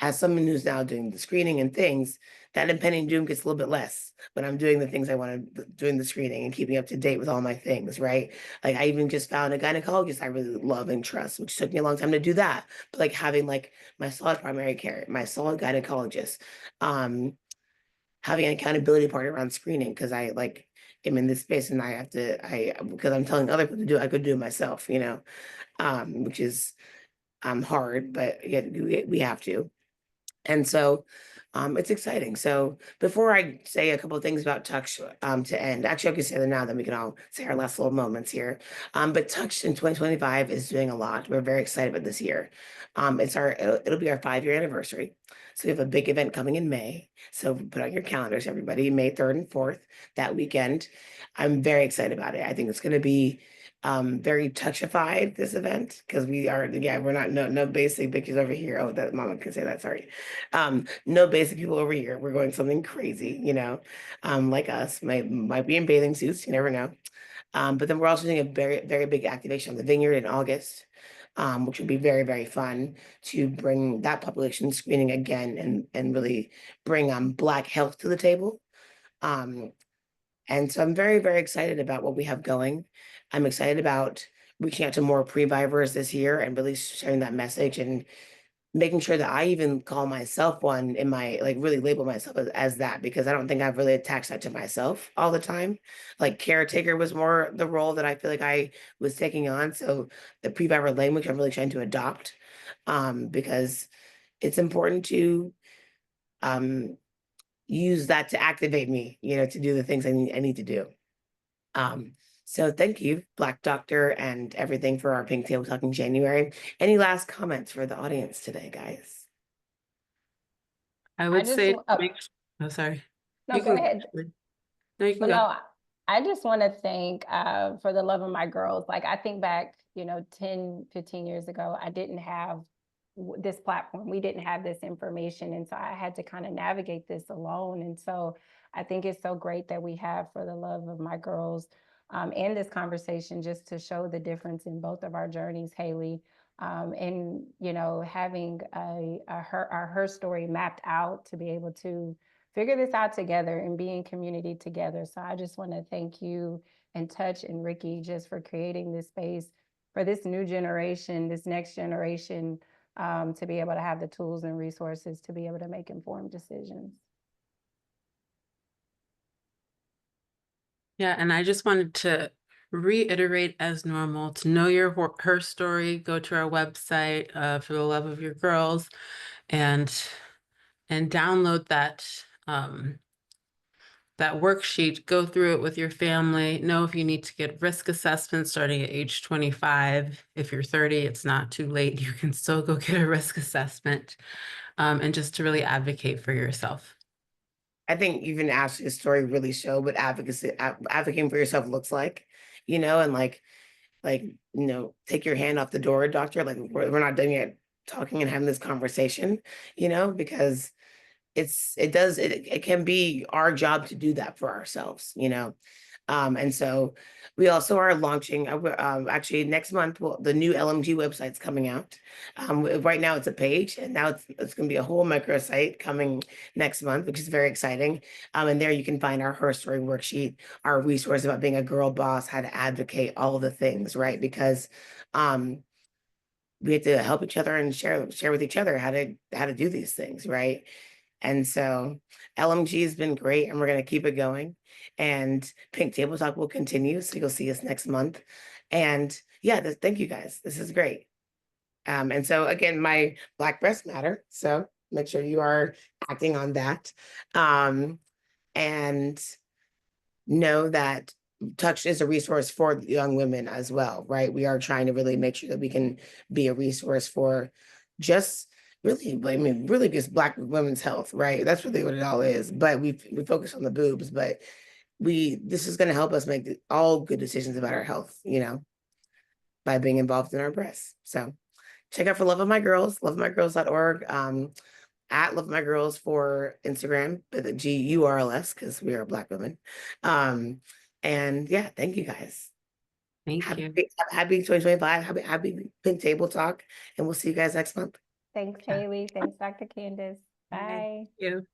as someone who's now doing the screening and things, that impending doom gets a little bit less when I'm doing the things I want to doing the screening and keeping up to date with all my things, right? Like I even just found a gynecologist I really love and trust, which took me a long time to do that. But like having like my solid primary care, my solid gynecologist, having an accountability part around screening because I like am in this space and I have to because I'm telling other people to do it, I could do it myself, you know, which is hard, but yeah, we have to. And so it's exciting. So before I say a couple of things about Touch to end, actually I can say that now, then we can all say our last little moments here. But Touch in 2025 is doing a lot. We're very excited about this year. It'll be our 5-year anniversary. So we have a big event coming in May. So put on your calendars, everybody, May 3rd and 4th, that weekend. I'm very excited about it. I think it's going to be very touchified, this event, because we are, yeah, we're not no basic bitches over here. Oh, that mama can say that, sorry. No basic people over here. We're going something crazy, you know, like us, might be in bathing suits, you never know. But then we're also doing a very, very big activation on the Vineyard in August, which would be very, very fun to bring that population screening again and really bring Black health to the table. And so I'm very, very excited about what we have going. I'm excited about reaching out to more previvors this year and really sharing that message and making sure that I even call myself one in my, like really label myself as that, because I don't think I've really attached that to myself all the time. Like caretaker was more the role that I feel like I was taking on. So the previvor language I'm really trying to adopt, because it's important to use that to activate me, you know, to do the things I need to do. So thank you, Black Doctor, and everything for our Pink Table Talk in January. Any last comments for the audience today, guys? I I would just, say make, oh, sorry. no, You go can go, ahead. Ashley. No, you can But go. no, I just want to thank for the love of my girls. Like I think back, you know, 10, 15 years ago, I didn't have this platform. We didn't have this information. And so I had to kind of navigate this alone. And so I think it's so great that we have For the Love of My Girls and this conversation just to show the difference in both of our journeys, Haley. And, you know, having her story mapped out to be able to figure this out together and be in community together. So I just want to thank you and Touch and Ricky just for creating this space for this new generation, this next generation, to be able to have the tools and resources to be able to make informed decisions. Yeah, and I just wanted to reiterate as normal to know your her story, go to our website, For the Love of Your Girls, and download that that worksheet, go through it with your family, know if you need to get risk assessments starting at age 25. If you're 30, it's not too late. You can still go get a risk assessment, and just to really advocate for yourself. I think even Ashley's story really showed what advocating for yourself looks like, you know, and like, you know, take your hand off the door, doctor. Like we're not done yet talking and having this conversation, you know, because it can be our job to do that for ourselves, you know. And so we also are launching actually next month. Well, the new LMG website's coming out. Right now it's a page, and now it's going to be a whole microsite coming next month, which is very exciting. And there you can find our HERstory worksheet, our resource about being a girl boss, how to advocate, all of the things, right? Because we have to help each other and share with each other how to do these things, right? And so LMG has been great, and we're going to keep it going. And Pink Table Talk will continue. So you'll see us next month. And yeah, thank you guys. This is great. And so again, my Black Breast Matter. So make sure you are acting on that. And know that Touch is a resource for young women as well, right? We are trying to really make sure that we can be a resource for just really, I mean, really just Black women's health, right? That's really what it all is. But we focus on the boobs, but this is going to help us make all good decisions about our health, you know, by being involved in our breasts. So check out For Love of My Girls, loveofmygirls.org, at Love of My Girls for Instagram, but the GURLS, because we are Black women. And yeah, thank you guys. Thank Happy you. 2025. Happy Pink Table Talk. And we'll see you guys next month. Thanks, Haley. Thanks, Dr. Candace. Bye. Thank you.